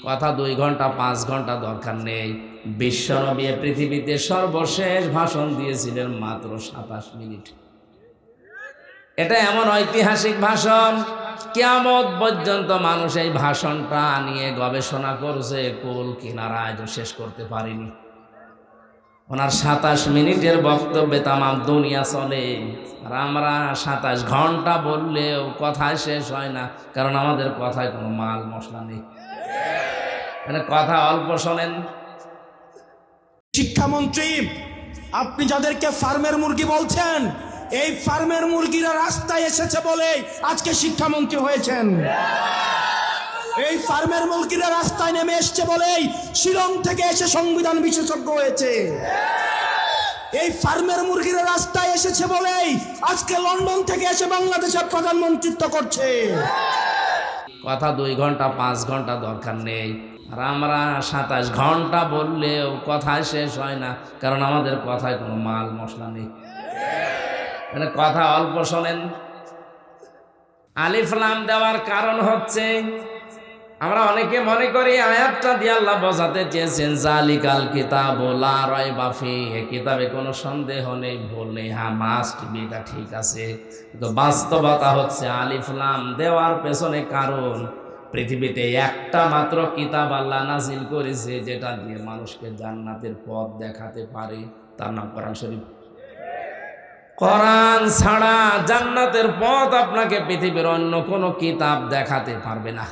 কথা 2 ঘন্টা 5 ঘন্টা দরকার নেই। বিশ্বনবী পৃথিবীতে সর্বশেষ ভাষণ দিয়েছিলেন মাত্র 27 মিনিট। এটা এমন ঐতিহাসিক ভাষণ, কিয়ামত পর্যন্ত মানুষ এই ভাষণটা নিয়ে গবেষণা করছে, কুল কিনারা আজও শেষ করতে পারিনি। ওনার 27 মিনিটের বক্তব্যে তামাম দুনিয়া চলে, আর আমরা 27 ঘন্টা বললেও কথা শেষ হয় না, কারণ আমাদের কথায় কোনো মাল মশলা নেই, মানে কথা অল্প শোনেন। শিক্ষামন্ত্রী, আপনি যাদেরকে ফার্মের মুরগি বলছেন, এই ফার্মের মুরগিরা রাস্তায় এসেছে বলে আজকে শিক্ষামন্ত্রী হয়েছেন। এই ফার্মের মুরগিরা রাস্তায় নেমে এসছে বলেই শিলং থেকে এসে সংবিধান বিশেষজ্ঞ হয়েছে। এই ফার্মের মুরগিরা রাস্তায় এসেছে বলেই আজকে লন্ডন থেকে এসে বাংলাদেশের প্রধানমন্ত্রিত্ব করছে। কথা 2 ঘন্টা 5 ঘন্টা দরকার নেই, আর আমরা 27 ঘন্টা বললেও কথা শেষ হয় না, কারণ আমাদের কথায় কোনো মাল মশলা নেই, মানে কথা অল্প শোনেন। আলিফ লাম দেওয়ার কারণ হচ্ছে, আমরা অনেকে মনে করি আয়াতটা দিয়ে আল্লাহ বোঝাতে চেয়েছেন জালিকাল কিতাবু লা রাইবা ফীহি, এই কিতাবে কোনো সন্দেহ নেই, ভুল নেই, হ্যাঁ মাস্ট বি, এটা ঠিক আছে। কিন্তু বাস্তবতা হচ্ছে আলিফ লাম দেওয়ার পেছনে কারণ, পৃথিবীতে একটা মাত্র কিতাব আল্লাহ নাজিল করেছে যেটা দিয়ে মানুষকে জান্নাতের পথ দেখাতে পারে, তার নাম কোরআন শরীফ। কোরআন ছাড়া জান্নাতের পথ আপনাকে পৃথিবীর অন্য কোনো কিতাব দেখাতে পারবে না।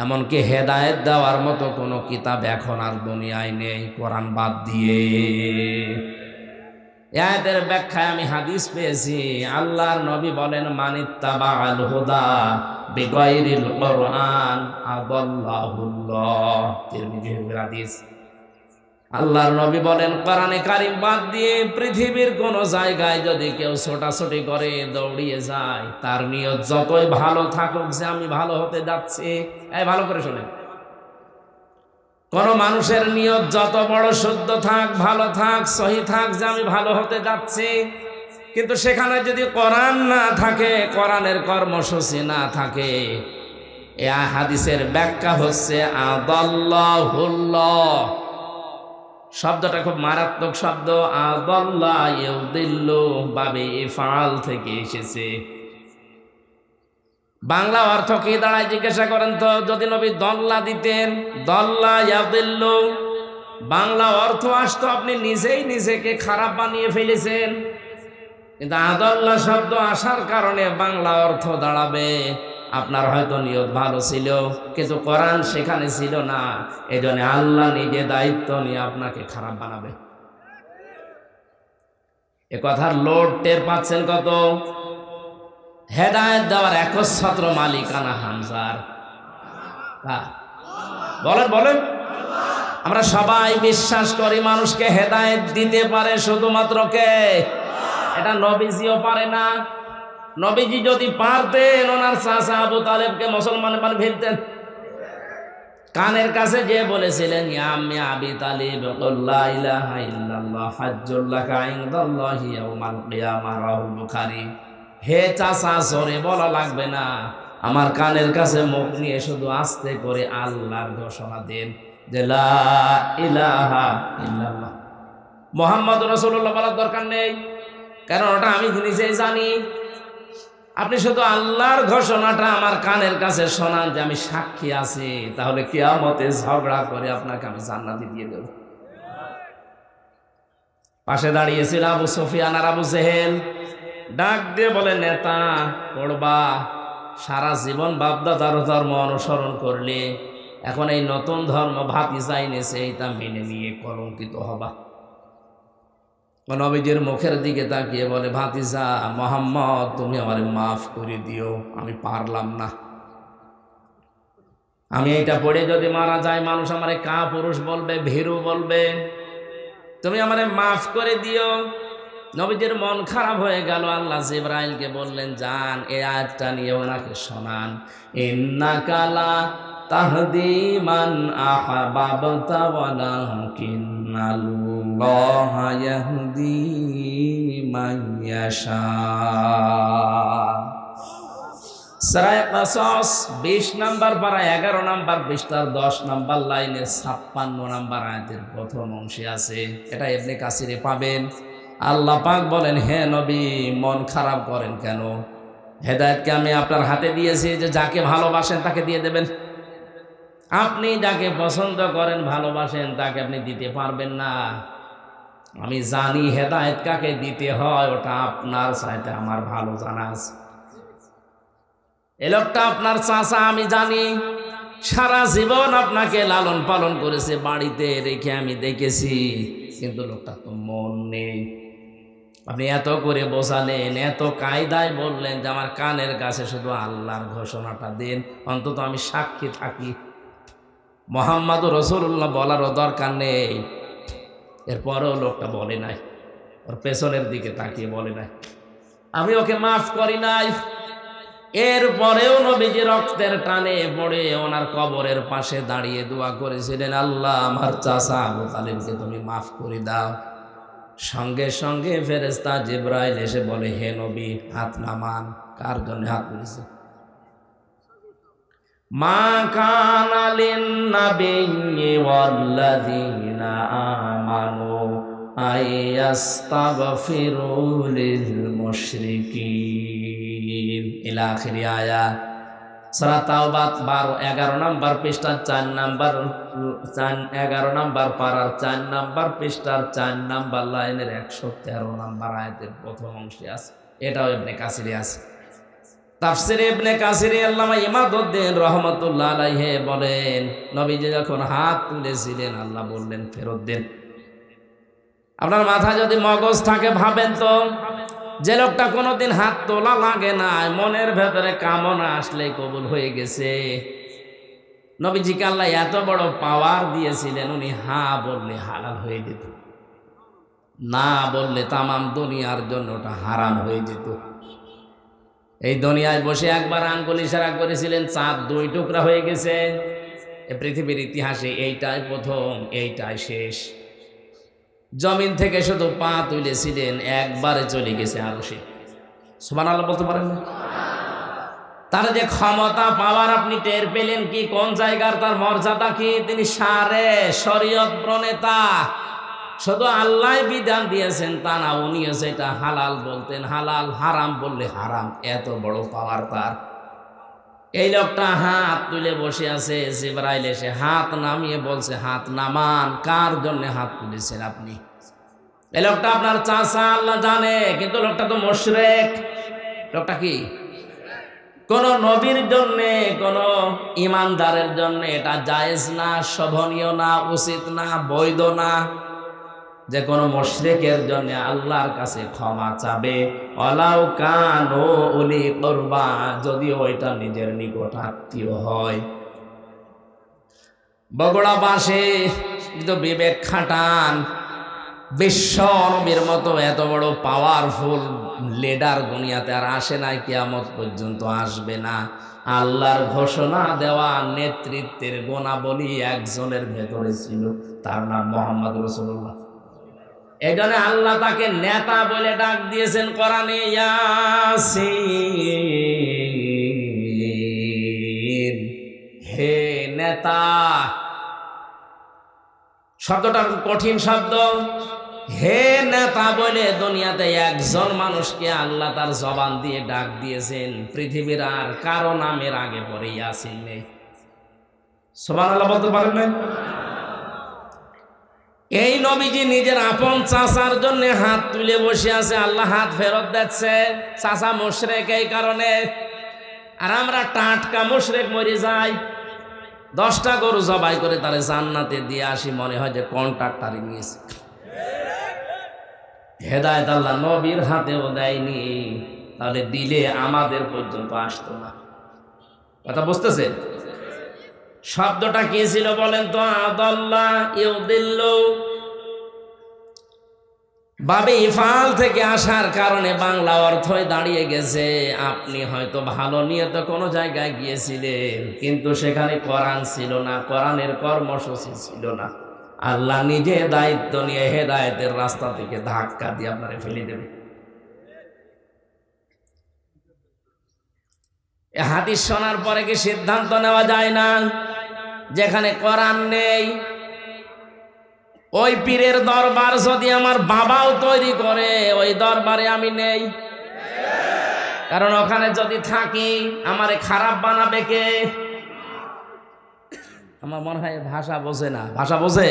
এমনকি হেদায়েত দেওয়ার মতো কোনো কিতাব এখন আর দুনিয়ায় নেই কোরআন বাদ দিয়ে। আয়াতের ব্যাখ্যায় আমি হাদিস পেয়েছি, আল্লাহর নবী বলেন মানিত্তাবাআল হুদা বিগাইরিল কোরআন আদাল্লাহুল্লাহ, তিরমিজির হাদিস। আল্লাহর নবী বলেন কোরআনে কারিম বাদ দিয়ে পৃথিবীর কোন জায়গায় যদি কেউ ছোটাছুটি করে, দৌড়িয়ে যায়, তার নিয়ত যতই ভালো থাকুক যে আমি ভালো হতে যাচ্ছি, এই ভালো করে শোনেন, কোন মানুষের নিয়ত যত বড় শুদ্ধ থাক, ভালো থাক, সহি থাক যে আমি ভালো হতে যাচ্ছি, কিন্তু সেখানে যদি কোরআন না থাকে, কোরআনের কর্মসূচি না থাকে, এই হাদিসের ব্যাখ্যা হচ্ছে আদাল্লাহুল্লাহ। শব্দটা খুব মারাত্মক শব্দ, আদাল্লা ইউদিল্লু বাবে ইফআল থেকে এসেছে। বাংলা অর্থ কি দাঁড়ায় জিজ্ঞাসা করেন তো, যদি নবী দল্লা দিতেন, দল্লা ইয়াদিল্লু, বাংলা অর্থ আসতো আপনি নিজেই নিজেকে খারাপ বানিয়ে ফেলেছেন। কিন্তু আদাল্লা শব্দ আসার কারণে বাংলা অর্থ দাঁড়াবে আপনার হয়তো নিয়ত ভালো ছিল, কিন্তু কোরআন সেখানে ছিল না, এই জন্য আল্লাহ নিজে দায়িত্ব নিয়ে আপনাকে খারাপ বানাবে। এ কথার লোড টের পাচ্ছেন কত? হেদায়েত দেওয়ার একচ্ছত্র মালিকানা হামজার। বলেন বলেন, আমরা সবাই বিশ্বাস করি মানুষকে হেদায়েত দিতে পারে শুধুমাত্র কে? এটা নবীজিও পারে না। নবীজি যদি পারতেন, ওনার চাচা আবু তালেবকে মুসলমান বানিয়ে ফেলতেন। কানের কাছে যে বলেছিলেন ইয়া আম্মি আবি তালিব লা ইলাহা ইল্লাল্লাহ হাজ্জুল লাকা ইনদাল্লাহি ইয়াউমাল কিয়ামাহ, রাহুল বুখারী। হে চাচা, জোরে বলা লাগবে না, আমার কানের কাছে মুখ নিয়ে শুধু আস্তে করে আল্লাহর ঘোষণা দেন যে লা ইলাহা ইল্লাল্লাহ মুহাম্মাদুর রাসূলুল্লাহ বলার দরকার নেই, কারণ ওটা আমি নিজেই জানি। আপনি শুধু আল্লাহর ঘোষণাটা আমার কানের কাছে শোনান যে আমি সাক্ষী আছি, তাহলে কিয়ামতে ঝগড়া করে আপনাকে আমি জান্নাতে দিয়ে দেব। পাশে দাঁড়িয়েছিল আবু সুফিয়ান আর আবু জেহেল, ডাক দিয়ে বলে নেতা পড়বা, সারা জীবন বাপদাদার ধর্ম অনুসরণ করলে, এখন এই নতুন ধর্ম ভাতিজা এনেছে, এইটা মেনে নিয়ে কলঙ্কিত হবা। নবীজির মুখের দিকে তাকিয়ে বলে ভাতিজা মুহাম্মদ, তুমি আমারে মাফ করে দিও, আমি পারলাম না। আমি এইটা পড়ে যদি মারা যায়, মানুষ আমারে কাপুরুষ বলবে, ভীরু বলবে, তুমি আমারে মাফ করে দিও। নবীজির মন খারাপ হয়ে গেল। আল্লাহ জিবরাইলকে বললেন যান, এই আয়াতটা নিয়ে ওনাকে শোনান, ইন্নাকা লা তাহদি মান আহবাবতা ওয়ালাকিন্নাল্লাহা ইয়াহদি মান ইয়াশা। সূরা কাসাস 20 নাম্বার পারা 11 নাম্বার পৃষ্ঠার 10 নাম্বার লাইনের 56 নাম্বার আয়াতের প্রথম অংশে আছে। এটা ইবনে কাসিরে পাবেন। আল্লাহ পাক বলেন, হে নবী, মন খারাপ করেন কেন? হেদায়েতকে আমি আপনার হাতে দিয়েছি যে যাকে ভালোবাসেন তাকে দিয়ে দেবেন। আপনি যাকে পছন্দ করেন, ভালোবাসেন, তাকে আপনি দিতে পারবেন না। আমি জানি হেদায়েত কাকে দিতে হয়, ওটা আপনার চাইতে আমার ভালো জানা আছে। এই লোকটা আপনার চাচা, আমি জানি। সারা জীবন আপনাকে লালন পালন করেছে, বাড়িতে রেখে আমি দেখেছি, কিন্তু লোকটা তো মন নেই। আপনি এত করে বোঝালেন, এত কায়দায় বললেন যে আমার কানের কাছে শুধু আল্লাহর ঘোষণাটা দেন, অন্তত আমি সাক্ষী থাকি। মুহাম্মাদুর রাসূলুল্লাহ বলারও দরকার নেই। এরপরেও লোকটা বলে নাই, ওর পেছনের দিকে তাকিয়ে বলে নাই, আমি ওকে মাফ করি নাই। এরপরেও নবীজি রক্তের টানে পড়ে ওনার কবরের পাশে দাঁড়িয়ে দোয়া করেছিলেন, আল্লাহ, আমার চাচা আবু তালিবকে তুমি মাফ করে দাও। সঙ্গে সঙ্গে ফেরেশতা জিবরাইল এসে বলে, হে নবী, হাত নামান। কার জন্য হাত তুলেছে? মা কানা লিন-নাবিয়্যি ওয়াল্লাযীনা আমানু আইয়াস্তাগফিরু লিল মুশরিকিন ইলা আখিরি আয়াত। সূরা তাওবা 11 নাম্বার পৃষ্ঠার 4 নাম্বার 11 নাম্বার পারার 4 নাম্বার পৃষ্ঠার 4 নাম্বার লাইনের 113 নাম্বার আয়াতের প্রথম অংশে আছে। এটাও ইবনে কাসিরে আছে। তাফসিরে ইবনে কাসিরে আল্লামা ইমাদউদ্দিন রাহমাতুল্লাহ আলাইহি বলেন, নবীজি যখন হাত তুলেছিলেন, আল্লাহ বললেন ফেরত দেন। আপনার মাথা যদি মগজ থাকে, ভাবেন তো, যে লোকটা কোনোদিন হাত তোলা লাগে না, মনের ভেতরে কামনা আসলেই কবুল হয়ে গেছে। নবীজিকে আল্লাহ এত বড় পাওয়ার দিয়েছিলেন, উনি হা বললে হালাল হয়ে যেত, না বললে তামাম দুনিয়ার জন্য ওটা হারাম হয়ে যেত। এই দুনিয়ায় বসে একবার আঙ্গুল ইশারা করেছিলেন, চাঁদ 2 টুকরা হয়ে গেছে। এই পৃথিবীর ইতিহাসে এইটাই প্রথম, এইটাই শেষ। জমিন থেকে শুধু পা তুলেছিলেন, একবারে চলে গেছে আরশে। সুবহানাল্লাহ বলতে পারেন না? তার যে ক্ষমতা, পাওয়ার আপনি টের পেলেন কি? কোন জায়গার তার মর্যাদা কি? তিনি শরীয়ত প্রণেতা। শুধু আল্লাহ বিধান দিয়েছেন তা না, উনিও সেটা হালাল বলতেন হালাল, হারাম বললে হারাম। এত বড় পাওয়ার তার। এই লোকটা হাত তুলে বসে আছে, জিবরাইল এসে হাত নামিয়ে বলছে, হাত নামান। কার জন্য হাত তুলেছেন আপনি? এই লোকটা আপনার চাচা, আল্লাহ জানে, কিন্তু লোকটা তো মুশরিক। লোকটা কি? কোন নবীর জন্য, কোন ইমানদারের জন্য এটা জায়েজ না, শোভনীয় না, উচিত না, বৈধ না যে কোনো মুশরিকের জন্য আল্লাহর কাছে ক্ষমা চাবে। ওয়ালাউ কানু উলি কুরবা, যদি ওইটা নিজের নিকট আত্মীয় হয়। বগুড়া বাসে কিন্তু বিবেক খাটান। বিশ্ব নবীর মতো এত বড় পাওয়ারফুল লিডার দুনিয়াতে আর আসে নাই, কিয়ামত পর্যন্ত আসবে না। আল্লাহর ঘোষণা দেওয়া নেতৃত্বের গুণাবলী একজনের ভেতরে ছিল, তার নাম মুহাম্মদ রাসূলুল্লাহ। এখানে আল্লাহ তাকে নেতা বলে ডাক দিয়েছেন কোরআনে, ইয়াসিন, হে নেতা। শব্দটা কঠিন শব্দ। হে নেতা বলে দুনিয়াতে একজন মানুষকে আল্লাহ তার জবান দিয়ে ডাক দিয়েছেন। পৃথিবীর আর কারো নামের আগে পরে ইয়াসিন নেই। সুবহানাল্লাহ বলতে পারেন না? এই নবীজি নিজের আপন চাচার জন্য হাত তুলে বসে আছে, আল্লাহ হাত ফেরত দিচ্ছে। চাচা মুশরিক এই কারণে, আর আমরা টাটকা মুশরিক মরে যাই। 10টা গরু জবাই করে তারে জান্নাতে দিয়ে আসি, মনে হয় যে কন্ট্রাক্টরই নিয়েছে। হেদায়েত আল্লাহ নবীর হাতেও দেয়নি, তাহলে দিলে আমাদের পর্যন্ত আসতো না। কথা বুঝতেছে? শব্দটা কি ছিল বলেন তো? আদাল্লাহ ইউদিল্লু। বাবে ইফাল থেকে আসার কারণে বাংলা অর্থই দাঁড়িয়ে গেছে। আপনি হয়তো ভালো নিয়তে কোনো জায়গায় গিয়েছিলেন, কিন্তু সেখানে কোরআন ছিল না, কোরআনের কর্মসূচি ছিল না। আল্লাহ নিজে দায়িত্ব নিয়ে হেদায়েতের রাস্তা থেকে ধাক্কা দিয়ে আপনারে ফেলে দেবে। এ হাদিস শোনার পরে কি সিদ্ধান্ত নেওয়া যায় না? যেখানে কোরআন নেই, ওই পীরের দরবার যদি আমার বাবাও তৈরি করে, ওই দরবারে আমি নেই। কারণ ওখানে যদি থাকি আমারে খারাপ বানাবে কে? আমার মনে হয় ভাষা বোঝে না। ভাষা বোঝে?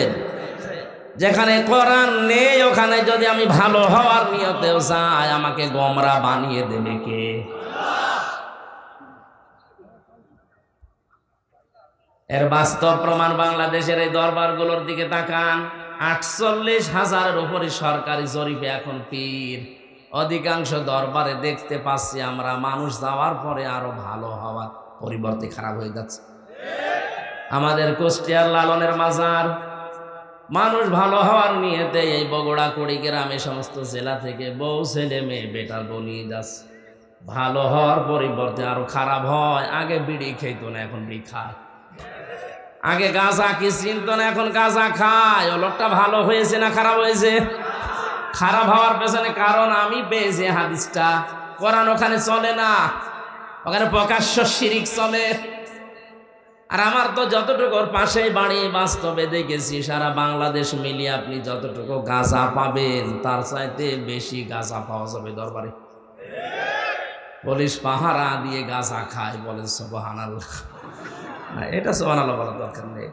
যেখানে কোরআন নেই ওখানে যদি আমি ভালো হওয়ার নিয়তেও চাই, আমাকে গোমরা বানিয়ে দেবে কে? এর বাস্তব প্রমাণ বাংলাদেশের এই দরবারগুলোর দিকে তাকান। 48,000-এর উপরে সরকারি জরিপে এখন পীর। অধিকাংশ দরবারে দেখতে পাচ্ছি আমরা মানুষ যাওয়ার পরে আরো ভালো হওয়ার পরিবর্তে খারাপ হয়ে যাচ্ছে। আমাদের কুষ্টিয়ার লালনের মাজার, মানুষ ভালো হওয়ার নিয়েতে এই বগুড়া কুড়িগ্রামে সমস্ত জেলা থেকে বউ ছেলে মেয়ে বেটার বনিয়ে যাচ্ছে। ভালো হওয়ার পরিবর্তে আরো খারাপ হয়। আগে বিড়ি খেত না, এখন বিড়ি খায়। আগে গাঁজা কি চিনত না, এখন গাঁজা খায়। ও লোকটা ভালো হয়েছে না খারাপ হয়েছে? খারাপ হওয়ার পেছনে কারণ আমি পেয়েছি হাদিসটা। কোরআন ওখানে চলে না, ওখানে প্রকাশ্য শিরিক চলে। আর আমার তো যতটুকু ওর পাশেই বাড়ি, বাস্তবে দেখেছি সারা বাংলাদেশ মিলিয়ে আপনি যতটুকু গাঁজা পাবেন তার চাইতে বেশি গাঁজা পাওয়া যাবে দরবারে। পুলিশ পাহারা দিয়ে গাঁজা খায়, বলেন সুবহানাল্লাহ। না, এটা সুবহানাল্লাহ বলার দরকার নেই।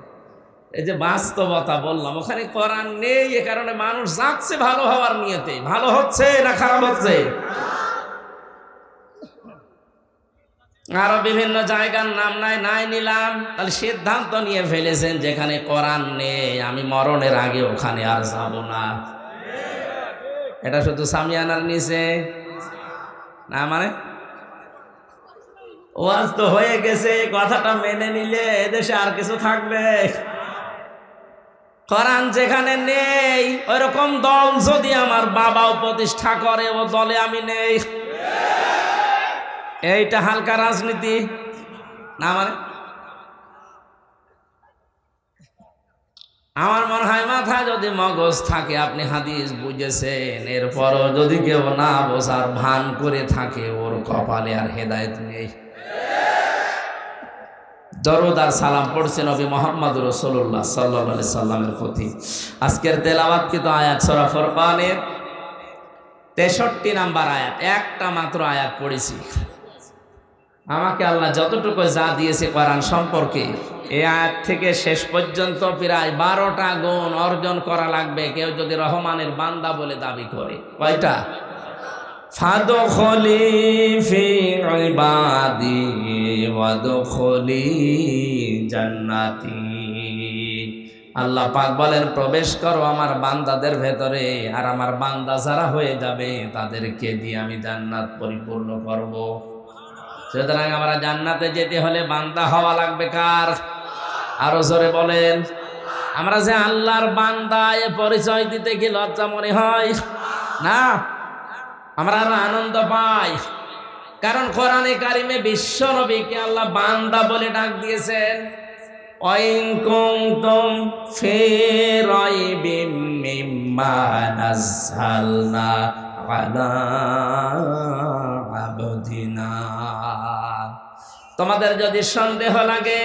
এই যে বাস্তবতা বললাম, ওখানে কোরআন নেই, এ কারণে মানুষ যাচ্ছে ভালো হওয়ার নিয়তে। ভালো হচ্ছে না খারাপ হচ্ছে? আরো বিভিন্ন জায়গার নাম নাই নিলাম। তাহলে সিদ্ধান্ত নিয়ে ফেলেছেন যেখানে কোরআন নেই আমি মরণের আগে ওখানে আর যাব না। এটা শুধু সামিয়ানার নিচে না, মানে ওয়াজ তো হয়ে গেছে। কথাটা মেনে নিলে এদেশে আর কিছু থাকবে? কোরআন যেখানে নেই ওইরকম দল যদি আমার বাবাও প্রতিষ্ঠা করে, ও দলে আমি নেই। এইটা হালকা রাজনীতি না? মানে আমার মনে হয় মাথায় যদি মগজ থাকে, আপনি হাদিস বুঝেছেন, এরপরও যদি কেউ না বোঝার ভান করে থাকে, ওর কপালে আর হেদায়েত নেই। দরুদ আর সালাম পড়ছে নবী মুহাম্মদ রাসূলুল্লাহ সাল্লাল্লাহু আলাইহি সাল্লামের প্রতি। আজকের তেলাওয়াতকৃত আয়াত সূরা ফুরকানের 63 নাম্বার আয়াত, একটা মাত্র আয়াত পড়েছি। আমাকে আল্লাহ যতটুকু যা দিয়েছে কোরআন সম্পর্কে, এই আয়াত থেকে শেষ পর্যন্ত প্রায় 12টা গুণ অর্জন করা লাগবে কেউ যদি রহমানের বান্দা বলে দাবি করে। কয়টা? ফাদখুলি ফি ইবাদি ওয়াদখুলি জান্নাতি। আল্লাহ পাক বলেন, প্রবেশ করো আমার বান্দাদের ভেতরে, আর আমার বান্দা যারা হয়ে যাবে তাদেরকে দিয়ে আমি জান্নাত পরিপূর্ণ করব। সুতরাং আমরা জান্নাতে যেতে হলে বান্দা হওয়া লাগবে কার? আরো জোরে বলেন। আমরা যে আল্লাহর বান্দা এ পরিচয় দিতে কি লজ্জা মনে হয় না? আমরা আরো আনন্দ পাই, কারণ কোরআনে কারিমে বিশ্ব নবীকে আল্লাহ বান্দা বলে ডাক দিয়েছেন। ওয়াইন কুনতুম ফি রাইবিম মিম্মা নাযালনা আলা আবদিনা। তোমাদের যদি সন্দেহ লাগে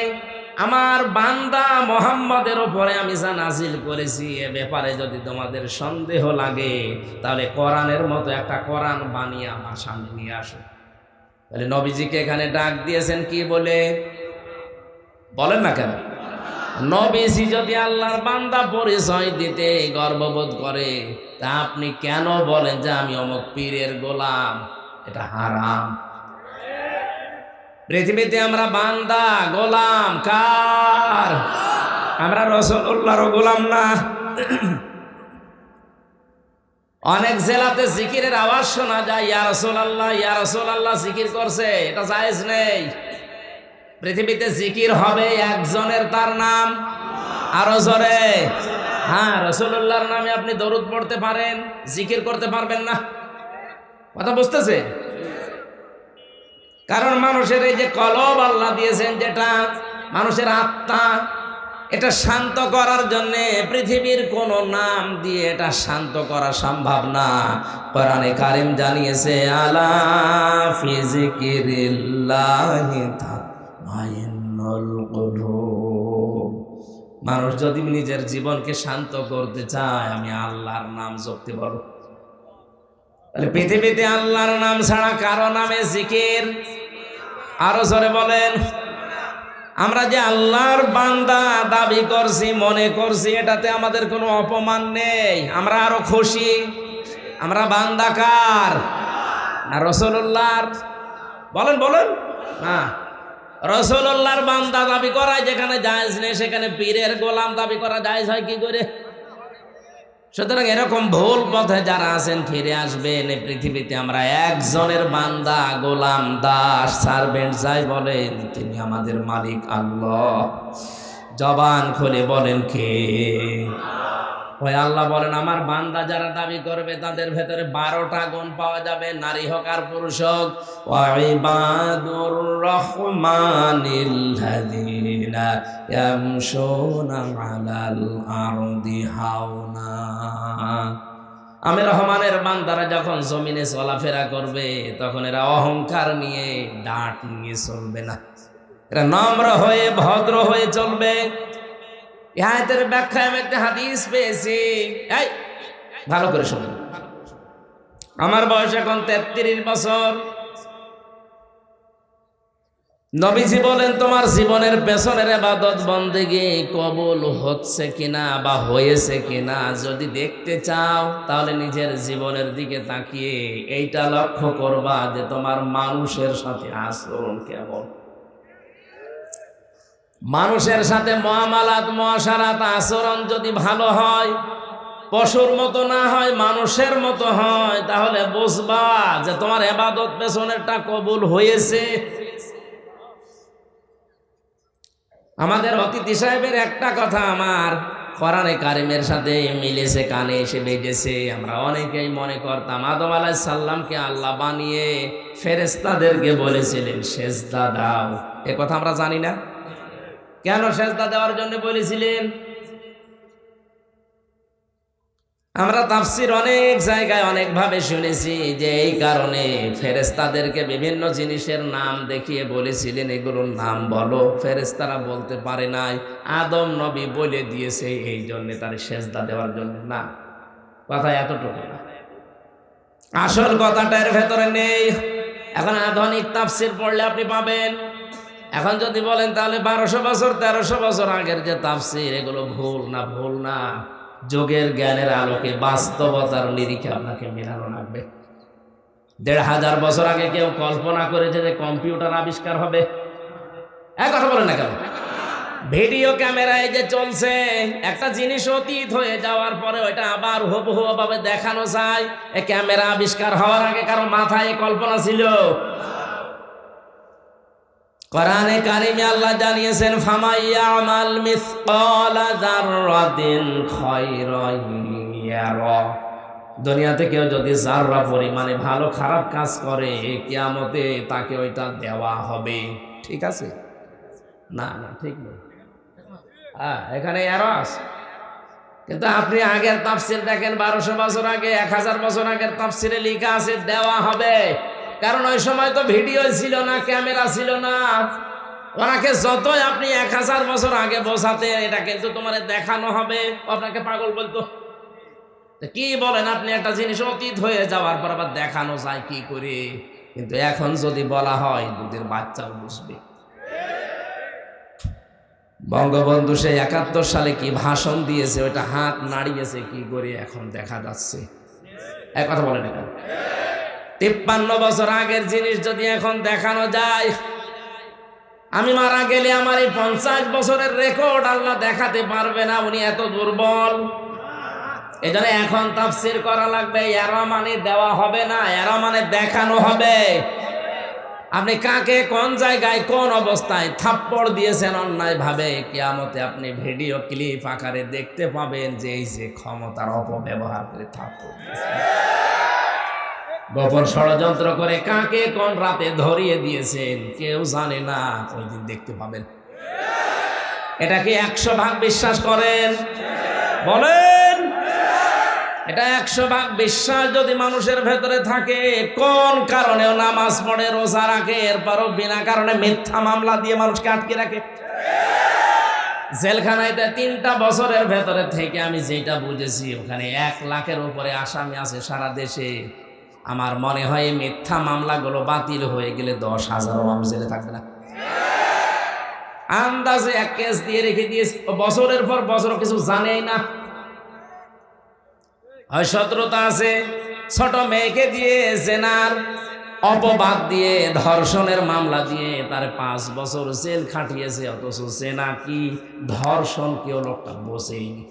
আমার বান্দা মুহাম্মদের উপরে আমি যা নাজিল করেছি এ ব্যাপারে যদি তোমাদের সন্দেহ লাগে, তাহলে কোরআনের মতো একটা কোরআন বানিয়ে আমার সামনে নিয়ে আসো। তাহলে নবীজিকে এখানে ডাক দিয়েছেন কি বলে? বলেন না কেন? নবীজি যদি আল্লাহর বান্দা পরিচয় দিতে গর্ববোধ করে, তা আপনি কেন বলেন যে আমি অমুক পীরের গোলাম? এটা হারাম। পৃথিবীতে আমরা বান্দা, গোলাম কার? আমরা রাসূলুল্লাহর গোলাম না। অনেক জেলাতে জিকিরের আওয়াজ শোনা যায়, ইয়া রাসূলুল্লাহ ইয়া রাসূলুল্লাহ জিকির করছে, এটা জায়েজ নেই। পৃথিবীতে জিকির হবে একজনের, তার নাম আরো জোরে। হ্যাঁ, রাসূলুল্লাহর নামে আপনি দরুদ পড়তে পারেন, জিকির করতে পারবেন না। কথা বুঝতেছে? কারণ মানুষের এই যে কলব আল্লাহ দিয়েছেন, যেটা মানুষের আত্মা, এটা শান্ত করার জন্য পৃথিবীর কোন নাম দিয়ে এটা শান্ত করা সম্ভব না। কোরআনে কারীম জানিয়েছে আলা ফি যিকিরিল্লাহি তাতমাইন্নুল কুলুব। মানুষ যদি নিজের জীবনকে শান্ত করতে চায়, আমি আল্লাহর নাম জপতে বলো। তাহলে পৃথিবীতে আল্লাহর নাম ছাড়া কারো নামে জিকির? আরো জোরে বলেন। আমরা যে আল্লাহর বান্দা দাবি করছি, মনে করছি, এটাতে আমাদের কোনো অপমান নেই, আমরা আরো খুশি। আমরা বান্দা কার? না রাসূলুল্লাহর? বলেন বলেন না, রাসূলুল্লাহর বান্দা দাবি করা যেখানে জায়েজ নেই, সেখানে পীরের গোলাম দাবি করা জায়েজ হয় কি করে? সুতরাং এরকম ভুল পথে যারা আছেন ফিরে আসবেন। এই পৃথিবীতে আমরা একজনের বান্দা, গোলাম, দাস, সার্ভেন্ট যাই বলেন, তিনি আমাদের মালিক আল্লাহ। জবান খুলে বলেন কে? ওই আল্লাহ বলেন, আমার বান্দা যারা দাবি করবে তাদের ভেতরে 12টা গুণ পাওয়া যাবে, নারী হোক আর পুরুষ হোক। ওয়া ইবাদুর রহমানিল্লাযীনা ইয়ামশুনা আলাল আরদি হাওনা। আমি রহমানের বান্দারা যখন জমিনে চলাফেরা করবে, তখন এরা অহংকার নিয়ে, ডাঁট নিয়ে চলবে না, এরা নম্র হয়ে, ভদ্র হয়ে চলবে। এই আয়াতের ব্যাখ্যায় আমি একটা হাদিস পেয়েছি, এই ভালো করে শুনুন। আমার বয়স এখন 33 বছর। নবীজি বলেন, তোমার জীবনের পেছনের ইবাদত বন্দেগী কবুল হচ্ছে কিনা বা হয়েছে কিনা যদি দেখতে চাও, তাহলে নিজের জীবনের দিকে তাকিয়ে এইটা লক্ষ্য করবা যে তোমার মানুষের সাথে আচরণ কেমন। মানুষের সাথে মুআমালাত, মুআশারাত, আচরণ যদি ভালো হয়, পশুর মতো না হয়, মানুষের মতো হয়, তাহলে বুঝবা যে তোমার ইবাদত পেছনেরটা কবুল হয়েছে। আমাদের অতিথি সাহেবের একটা কথা আমার কোরআনে কারিমের সাথে মিলেছে, কানে এসে বেজেছে। আমরা অনেকেই মনে করতাম আদম আলাইহিস সালামকে আল্লাহ বানিয়ে ফেরেশতাদেরকে বলেছিলেন সেজদা দাও। এ কথা আমরা জানি না। কেন সেজদা দেওয়ার জন্য বলেছিলেন? আমরা তাফসীর অনেক জায়গায় অনেকভাবে শুনেছি যে এই কারণে ফেরেশতাদেরকে বিভিন্ন জিনিসের নাম দেখিয়ে বলেছিলেন এগুলোর নাম বলো। ফেরেশতারা বলতে পারে নাই, আদম নবী বলে দিয়েছে, এই জন্য তার সেজদা দেওয়ার জন্য না। কথা এতটুকু না, আসল কথাটা এর ভেতরে নেই। এখন আধুনিক তাফসীর পড়লে আপনি পাবেন। এখন যদি বলেন তাহলে 1200 বছর 1300 বছর আগের যে তাফসীর, এগুলো ভুল না? ভুল না। যোগের জ্ঞানের আলোকে বাস্তবতার নিরিখে আপনাকে মেলানো লাগবে। 1500 বছর আগে কেউ কল্পনা করেছে যে কম্পিউটার আবিষ্কার হবে? এক কথা বলেন না কেন? ভিডিও ক্যামেরায় যে চলছে, একটা জিনিস অতীত হয়ে যাওয়ার পরে ওইটা আবার হুবহু ভাবে দেখানো যায়। এই ক্যামেরা আবিষ্কার হওয়ার আগে কারো মাথায় এই কল্পনা ছিল? কোরআনে কারিমে আল্লাহ জানিয়েছেন, ফামাইয়ামাল মিসকালা যাররাতিন খায়রান ইয়ারা। দুনিয়াতে কেউ যদি যাররা পরিমাণে ভালো খারাপ কাজ করে, কিয়ামতে তাকে ওইটা দেওয়া হবে। ঠিক আছে? না না, ঠিক নেই। এখানে এরস। কিন্তু আপনি আগের তাফসীর দেখেন, 1200 বছর আগে, 1000 বছর আগের তাফসীরে লেখা আছে দেওয়া হবে। কারণ ওই সময় তো ভিডিও ছিল না, ক্যামেরা ছিল না। ওনাকে যতই আপনি 1000 বছর আগে বোঝাতেন এটা কিন্তু তোমার দেখানো হবে, আপনাকে পাগল বলতো। কি বলেন আপনি? একটা জিনিস অতীত হয়ে যাওয়ার পর আবার দেখানো যায় কি করে? কিন্তু এখন যদি বলা হয়, দুধের বাচ্চাও বুঝবে। বঙ্গবন্ধু সেই 71 সালে কি ভাষণ দিয়েছে, ওইটা হাত নাড়িয়েছে কি করে এখন দেখা যাচ্ছে। এক কথা বলেন এখন। 53 বছর আগের জিনিস যদি এখন দেখানো যায়, আমি মারা গেলে আমার এই 50 বছরের রেকর্ড আল্লাহ দেখাতে পারবে না, উনি এত দুর্বল। এই জন্য এখন তাফসীর করা লাগবে। এরা মানে দেওয়া হবে না, এরা মানে দেখানো হবে। আপনি কাকে কোন জায়গায় কোন অবস্থায় থাপ্পড় দিয়েছেন অন্যায় ভাবে, কিয়ামতে আপনি ভিডিও ক্লিপ আকারে দেখতে পাবেন যে এই যে ক্ষমতার অপব্যবহার করে থাপ্পড় দিয়েছেন। গোপন ষড়যন্ত্র করে কাকে কোন রাতে ধরিয়ে দিয়েছেন কেউ জানে না, ওই দিন দেখতে পাবেন। এটা কি 100 ভাগ বিশ্বাস করেন? বলেন। এটা 100 ভাগ বিশ্বাস যদি মানুষের ভেতরে থাকে, কোন কারণেও নামাজ পড়ে, রোজা রাখে, এরপরও বিনা কারণে মিথ্যা মামলা দিয়ে মানুষকে আটকে রাখে। জেলখানায় 3টা বছরের ভেতরে থেকে আমি যেটা বুঝেছি, ওখানে 1 লাখের উপরে আসামি আছে সারা দেশে। আমার মনে হয় এই মিথ্যা মামলাগুলো বাতিল হয়ে গেলে 10,000 মানুষ জেলে থাকবে না। আন্দাজে 1 কেস দিয়ে রেখে দিয়েছে, বছরের পর বছর কিছু জানেই না। হয় শত্রুতা আছে, ছোট মেয়েকে দিয়ে জেনার অপবাদ দিয়ে, ধর্ষণের মামলা দিয়ে তার 5 বছর জেল খাটিয়েছে, অথচ জেনা কি ধর্ষণ কেউ লোকটা বসেইনি।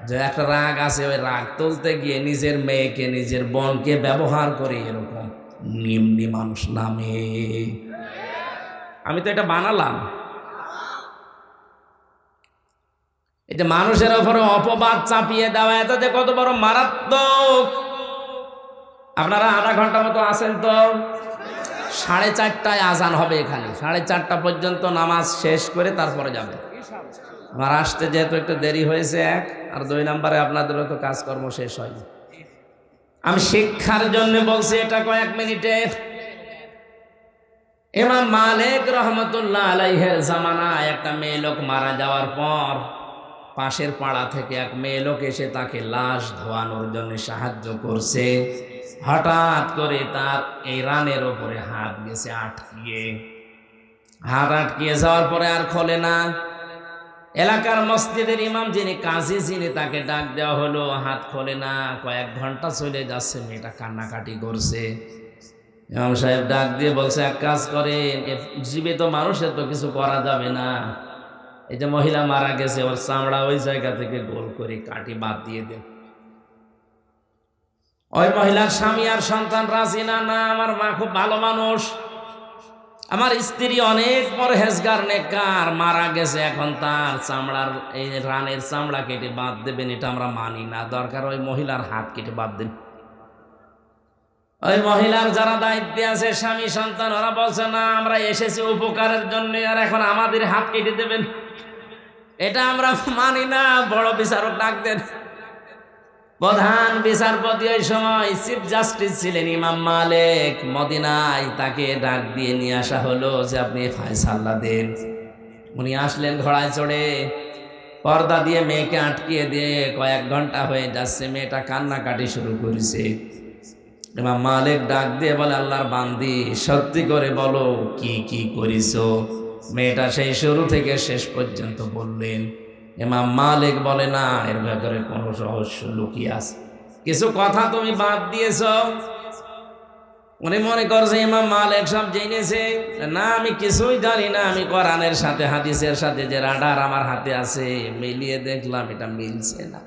যে একটা রাগ আছে, ওই রাগ তুলতে গিয়ে নিজের মেয়েকে, নিজের বোনকে ব্যবহার করে এরকম নিম্নি মানুষ নামে। আমি তো এটা বানালাম। এটা মানুষের উপরে অপবাদ চাপিয়ে দেওয়া, এটা যে কত বড় মারাত্মক। আপনারা আধা ঘন্টা মতো আছেন তো, 4:30টায় আজান হবে এখানে। 4:30টা পর্যন্ত নামাজ শেষ করে তারপরে যাবে। আমার আসতে যেহেতু একটু দেরি হয়েছে, 1 আর 2 নম্বরে আপনাদেরও তো কাজকর্ম শেষ হয়নি। আমি শিক্ষার জন্য বলছি এটা কয়েক মিনিটে। ইমাম মালিক রহমতুল্লাহ আলাইহির জামানায় একটা মেয়ে লোক মারা যাওয়ার পর পাশের পাড়া থেকে এক মেয়ে লোক এসে তাকে লাশ ধোয়ানোর জন্য সাহায্য করছে। হঠাৎ করে তার এই রানের ওপরে হাত গেছে আটকিয়ে। হাত আটকিয়ে যাওয়ার পরে আর খোলে না। এলাকার মসজিদের ইমাম যিনি কাজী, যিনি, তাকে ডাক দেওয়া হলো, হাত খোলে না। কয়েক ঘন্টা চলে যাচ্ছে, মেয়েটা কান্নাকাটি করছে। ইমাম সাহেব ডাক দিয়ে বলছে, এক কাজ করেন, জীবিত মানুষের তো কিছু করা যাবে না, এই যে মহিলা মারা গেছে, ওর চামড়া ওই জায়গা থেকে গোল করে কাটি বাদ দিয়ে দেন। ওই মহিলার স্বামী আর সন্তান রাজি না। না, আমার মা খুব ভালো মানুষ, আমার স্ত্রী অনেক পরহেজগার নেককার, মারা গেছে, এখন তার চামড়ার এই রানের চামড়া কেটে বাদ দেবেন, এটা আমরা মানি না, দরকার ওই মহিলার হাত কেটে বাদ দেন। ওই মহিলার যারা দায়িত্বে আছে, স্বামী সন্তান, ওরা বলছে না, আমরা এসেছি উপকারের জন্য, আর এখন আমাদের হাত কেটে দেবেন, এটা আমরা মানি না। বড় বিচারক ডাক দেন। প্রধান বিচারপতি ওই সময় চিফ জাস্টিস ছিলেন ইমাম মালিক, মদিনায়। তাকে ডাক দিয়ে নিয়ে আসা হলো যে আপনি ফায়সালা দেন। উনি আসলেন ঘোড়ায় চড়ে, পর্দা দিয়ে মেয়েকে আটকিয়ে দিয়ে কয়েক ঘন্টা হয়ে যাচ্ছে, মেয়েটা কান্নাকাটি শুরু করেছে। ইমাম মালিক ডাক দিয়ে বলে, আল্লাহর বান্দি, সত্যি করে বলো কি কি করিছো। মেয়েটা সেই শুরু থেকে শেষ পর্যন্ত বললেন। ইমাম মালিক বলে, না, এর ভেতরে কোনো রহস্য লুকিয়ে আছে, কিছু কথা তুমি বাদ দিয়েছ। উনি মনে করছে ইমাম মালিক সব জেনেছে। না, আমি কিছুই জানি না, আমি কোরআনের সাথে হাদিসের সাথে যে রাডার আমার হাতে আছে মিলিয়ে দেখলাম, এটা মিলছে না।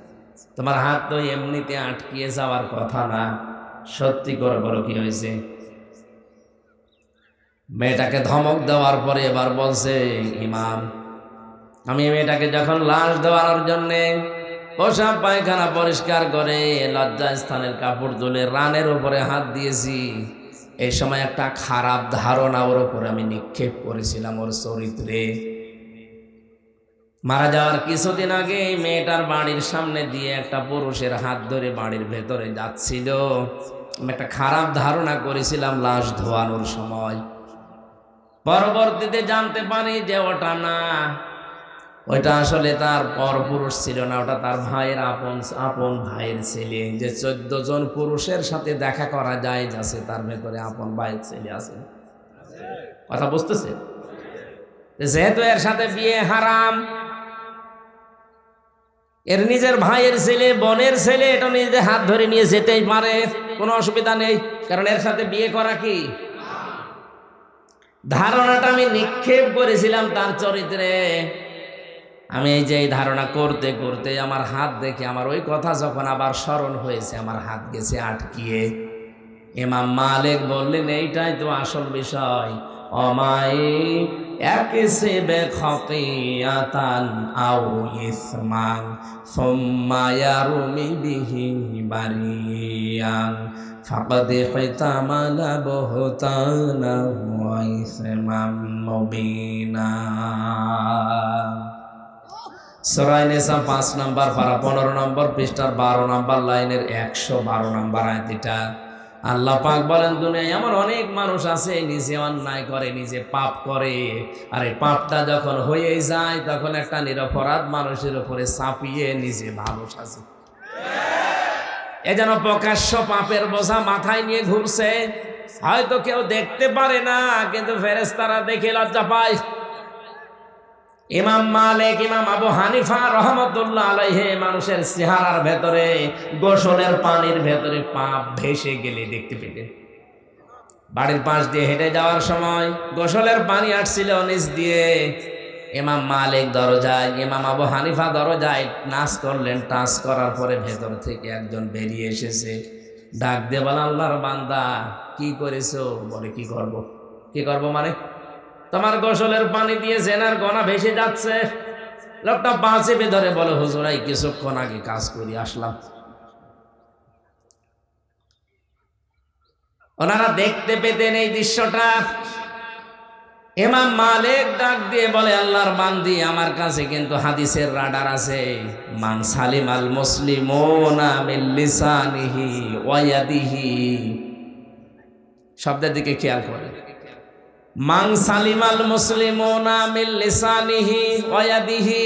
তোমার হাত তো এমনিতে আটকিয়ে যাওয়ার কথা না, সত্যি করে বলো কি হয়েছে। মেয়েটাকে ধমক দেওয়ার পরে এবার বলছে, ইমাম, আমি মেয়েটাকে যখন লাশ দেওয়ার জন্যে পোশাক পায়খানা পরিষ্কার করে লজ্জাস্থানের কাপড় তুলে রানের উপরে হাত দিয়েছি, এই সময় একটা খারাপ ধারণা ওর উপরে আমি নিক্ষেপ করেছিলাম, ওর চরিত্রে। মারা যাওয়ার কিছুদিন আগে মেয়েটার বাড়ির সামনে দিয়ে একটা পুরুষের হাত ধরে বাড়ির ভেতরে যাচ্ছিল, আমি একটা খারাপ ধারণা করেছিলাম লাশ ধোয়ানোর সময়। পরবর্তীতে জানতে পারি যে ওটা না, ওইটা আসলে তার পরপুরুষ ছিল না, ওটা তার ভাইয়ের আপন ভাইয়ের ছেলে। যে 14 জন পুরুষের সাথে দেখা করা যায় যাচ্ছে, তার ভেতরে আপন ভাইয়ের ছেলে আছে। কথা বুঝতেছে? যেহেতু এর সাথে বিয়ে হারাম, এর নিজের ভাইয়ের ছেলে, বোনের ছেলে, এটা নিজের হাত ধরে নিয়ে যেতেই পারে, কোনো অসুবিধা নেই, কারণ এর সাথে বিয়ে করা কি ধারণাটা আমি নিক্ষেপ করেছিলাম তার চরিত্রে। আমি এই যে এই ধারণা করতে করতে আমার হাত দেখে আমার ওই কথা যখন আবার স্মরণ হয়েছে, আমার হাত গেছে আটকিয়ে। ইমাম মালিক বললেন, এইটাই তো আসল বিষয়। অমায়ে ইয়াকসিবে খাতিয়াতান আও ইসমান সুম্মা ইয়ারমি বিহি বারিয়ান ফাকাদ ইহতামালা বুহতানা ওয়া ইসমান মুবিনা। সূরা নিসা 5 নম্বর পারা 15 নম্বর পৃষ্ঠার 12 নম্বর লাইনের 112 নম্বর আয়াতটা আল্লাহ পাক বলেন, দুনিয়ায় এমন অনেক মানুষ আছে নিজে অন্যায় করে, নিজে পাপ করে, আর এই পাপটা যখন হয়ে যায় তখন একটা নিরপরাধ মানুষের উপরে চাপিয়ে নিজে ভালো সাজে। এ যেন প্রকাশ্য পাপের বোঝা মাথায় নিয়ে ঘুরছে, হয়তো কেউ দেখতে পারে না, কিন্তু ফেরেশতারা দেখে লজ্জা পায়। ইমাম মালিক, ইমাম আবু হানিফা রহমতুল্লাহ আলাইহি মানুষের চেহারার ভেতরে গোসলের পানির ভেতরে পাপ ভেসে গেলে দেখতে পেতেন। বাড়ির পাশ দিয়ে হেঁটে যাওয়ার সময় গোসলের পানি আসছিল নিচ দিয়ে, ইমাম মালিক দরজায়, ইমাম আবু হানিফা দরজায় নাচ করলেন। টাচ করার পরে ভেতর থেকে একজন বেরিয়ে এসেছে, ডাক দিয়ে বলে, আল্লাহর বান্দা কি করেছো? বলে, কি করব মানে তোমার গোসলের পানি দিয়ে জেনার গনা ভেসে যাচ্ছে। লোকটা পা চেপে ধরে বলে, হুজুর এই কিছুক্ষণ আগে কাজ করে আসলাম। ওনারা দেখতে পেতেন এই দৃশ্যটা। ইমাম মালিক ডাক দিয়ে বলে, আল্লাহর বান্দি, আমার কাছে কিন্তু হাদিসের রাডার আছে। মান সালিমাল মুসলিমুনা মিন লিসানিহি ওয়া ইয়াদিহি, শব্দের দিকে খেয়াল করেন। মান সালিমাল মুসলিমুনা মিন লিসানিহি ওয়া ইয়াদিহি,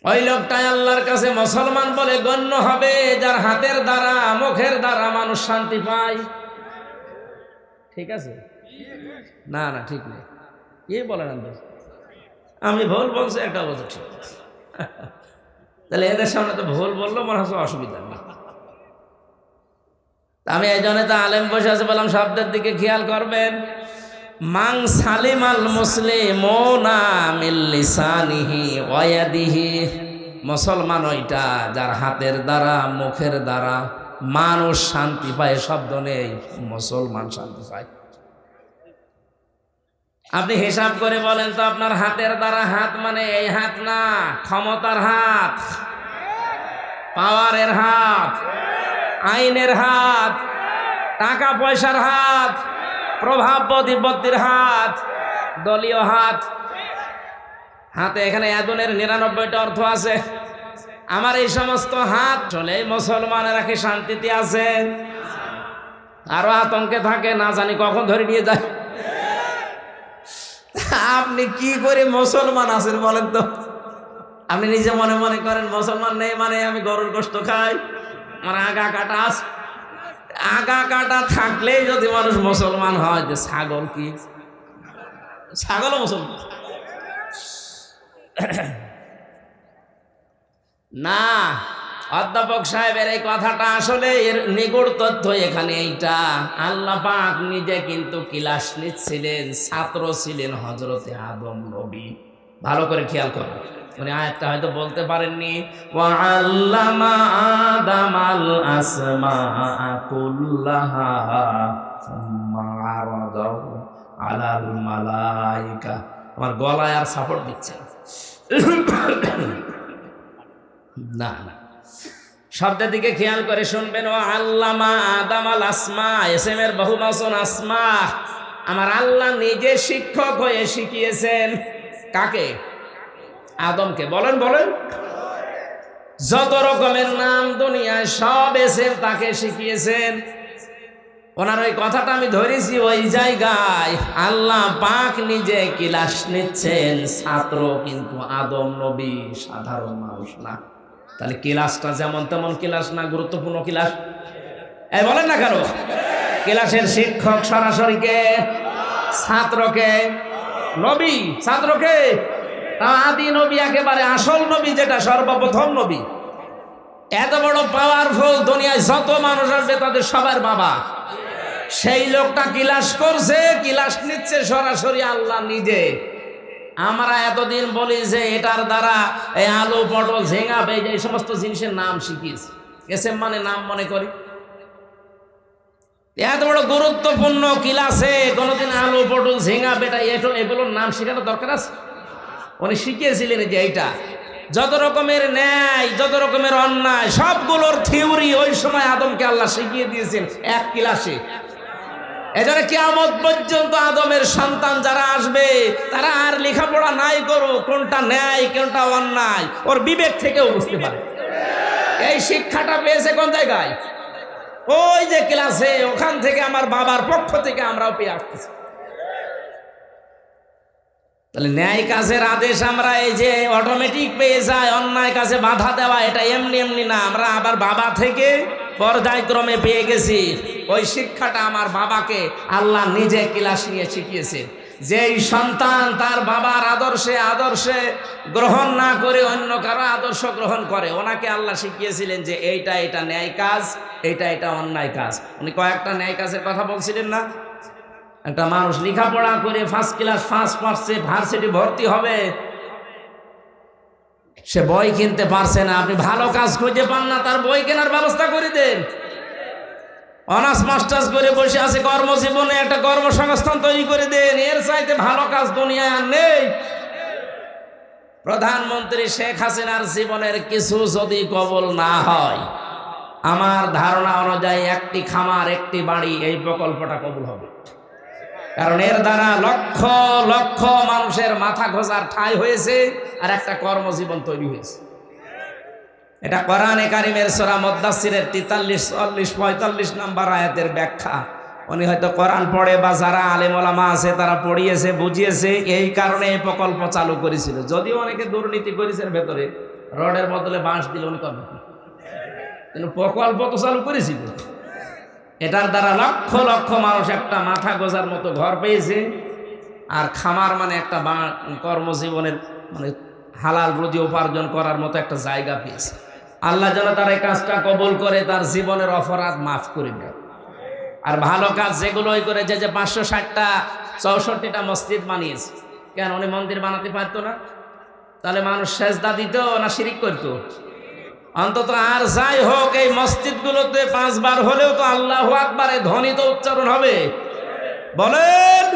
ওই লোকটাই আল্লাহর কাছে মুসলমান বলে গণ্য হবে যার হাতের দ্বারা মুখের দ্বারা মানুষ শান্তি পায়। ঠিক আছে না? না ঠিক নেই। কি বলেন আমি ভুল বলছি, একটা বলছি ঠিক আছে। তাহলে এদের সামনে তো ভুল বললো মনে হচ্ছে অসুবিধা নেই। আমি এই জন্য তো আলেম বসে আছে বললাম শব্দের দিকে খেয়াল করবেন। মান সালিমাল মুসলিমুনা মিন লিসানিহি ওয়া ইয়াদিহি, মুসলমান ওইটা যার হাতের দ্বারা মুখের দ্বারা মানুষ শান্তি পায়। শব্দ নেই, মুসলমান শান্তি পায়। আপনি হিসাব করে বলেন তো, আপনার হাতের দ্বারা, হাত মানে এই হাত না, ক্ষমতার হাত, পাওয়ারের হাত, আইনের হাত, টাকা পয়সার হাত, প্রভাব প্রতিপত্তির হাত, দলীয় হাত। হাতে এখানে আদনের 99টা অর্থ আছে। আমার এই সমস্ত হাত চলে মুসলমানেরা কি শান্তিতে আছে? আরো আতঙ্কে থাকে, না জানি কখন ধরে নিয়ে যায়। আপনি কি করে মুসলমান আছেন বলেন তো? আপনি নিজে মনে মনে করেন মুসলমান নেই মানে আমি গরুর গোশত খাই, আমার আগা কাটা আছে। আগা কাটা থাকলেই যদি মানুষ মুসলমান হয়, যে ছাগল কি? ছাগলও মুসলমান না। অধ্যাপক সাহেবের এই কথাটা আসলে এর নিগূঢ় তথ্য এখানে এইটা। আল্লাহ পাক নিজে কিন্তু ক্লাস নিচ্ছিলেন, ছাত্র ছিলেন হযরতে আদম নবী। ভালো করে খেয়াল করুন, মানে আয়াতটা হয়তো বলতে পারেননি। ওয়া আল্লামা আদামাল আসমাআ কুল্লাহা সুম্মা আরাদাহু আলাল মালাইকা। আমার গলায় আর সাপোর্ট দিচ্ছে না, না, শব্দের দিকে খেয়াল করে শুনবেন। ও আল্লামা আদামাল আসমা, এসএমের বহুবচন আসমা। আমার আল্লাহ নিজে শিক্ষক হয়ে শিখিয়েছেন। কাকে? আদমকে। বলেন বলেন। যত রকমের নাম দুনিয়ায় সব এসে তাকে শিখিয়েছেন। ওনার ওই কথাটা আমি ধরেছি ওই জায়গায় আল্লাহ পাক নিজে ক্লাস নিচ্ছেন, ছাত্র কিন্তু আদম নবী, সাধারণ মানুষ না। তাহলে ক্লাসটা যেমন তেমন ক্লাস না, গুরুত্বপূর্ণ ক্লাস। এই বলেন না কেন? ক্লাসের শিক্ষক সরাসরি কে? ছাত্রকে। নবী ছাত্রকে, আদি নবী, একেবারে আসল নবী, যেটা সর্বপ্রথম নবী। এত বড় পাওয়ারফুল, দুনিয়ায় যত মানুষ আসবে তাদের সবার বাবা। সেই লোকটা ক্লাস করছে, ক্লাস নিচ্ছে সরাসরি আল্লাহ নিজে। আমরা এতদিন বলি যে এটার দ্বারা এই আলু পটল ঝিঙা বেজে এই সমস্ত জিনিসের নাম শিখিয়েছি, এসএম মানে নাম মনে করি। এত বড় গুরুত্বপূর্ণ ক্লাসে কোনোদিন আলু পটল ঝিঙা বেটা এগুলোর নাম শেখানো দরকার আছে? উনি শিখিয়েছিলেন যে এইটা যত রকমের ন্যায়, যত রকমের অন্যায়, সবগুলোর থিওরি ওই সময় আদমকে আল্লাহ শিখিয়ে দিয়েছেন এক ক্লাসে। এজন্য কিয়ামত পর্যন্ত আদমের সন্তান যারা আসবে তারা আর লেখাপড়া নাই করুক, কোনটা ন্যায় কোনটা অন্যায় ওর বিবেক থেকেও বুঝতে পারে। এই শিক্ষাটা পেয়েছে কোন জায়গায়? ওই যে ক্লাসে, ওখান থেকে আমার বাবার পক্ষ থেকে আমরাও পেয়ে আসতেছি। তাহলে ন্যায় কাজের আদেশ আমরা এই যে অটোমেটিক পেয়ে যাই, অন্যায় কাজে বাধা দেওয়া এটা এমনি এমনি না, আমরা আবার বাবা থেকে পর্যায়ক্রমে পেয়ে গেছি। ওই শিক্ষাটা আমার বাবাকে আল্লাহ নিজে ক্লাস নিয়ে শিখিয়েছে। যেই সন্তান তার বাবার আদর্শে গ্রহণ না করে অন্য কারো আদর্শ গ্রহণ করে, ওনাকে আল্লাহ শিখিয়েছিলেন যে এইটা ন্যায় কাজ, এটা অন্যায় কাজ। উনি কয়েকটা ন্যায় কাজের কথা বলছিলেন না? একটা মানুষ লেখাপড়া করে ফার্স্ট ক্লাস ফার্স্ট পাচ্ছে, ভার্সিটি ভর্তি হবে, সে বই কিনতে পারছে না, আপনি ভালো কাজ খুঁজে পান না, তার বই কেনার ব্যবস্থা করে দেন। অনার্স মাস্টার্স করে বসে আছে, কর্মজীবনে একটা কর্মসংস্থান তৈরি করে দেন। এর চাইতে ভালো কাজ দুনিয়ায় আর নেই। প্রধানমন্ত্রী শেখ হাসিনার জীবনের কিছু যদি কবল না হয়, আমার ধারণা অনুযায়ী একটি খামার একটি বাড়ি এই প্রকল্পটা কবুল হবে। কারণ এর দ্বারা লক্ষ লক্ষ মানুষের মাথা গোজার ঠাঁই হয়েছে আর একটা কর্মজীবন তৈরি হয়েছে। এটা কোরআনে কারিমের সূরা মুদ্দাসসিরের 43, 44, 45 নম্বর আয়াতের ব্যাখ্যা। উনি হয়তো কোরআন পড়ে বা যারা আলেম ওলামা আছে তারা পড়িয়েছে, বুঝিয়েছে, এই কারণে এই প্রকল্প চালু করেছিল। যদিও অনেকে দুর্নীতি করেছে ভেতরে, রডের বদলে বাঁশ দিল উনি করবে, কিন্তু প্রকল্প তো চালু করেছিল। এটার দ্বারা লক্ষ লক্ষ মানুষ একটা মাথা গোজার মতো ঘর পেয়েছে, আর খামার মানে একটা কর্মজীবনের মানে হালাল রুজি উপার্জন করার মতো একটা জায়গা পেয়েছে। আল্লাহ যেন তার এই কাজটা কবুল করে, তার জীবনের অপরাধ মাফ করে দেয়। আর ভালো কাজ যেগুলোই করে, যে 560টা 64টা মসজিদ বানিয়েছে, কেন উনি মন্দির বানাতে পারতো না? তাহলে মানুষ সেজদা দিত না শিরিক করতো? অন্তত আর যাই হোক, এই মসজিদগুলোতে 5 বার হলেও তো আল্লাহু আকবারে ধ্বনি তো উচ্চারণ হবে। বলেন,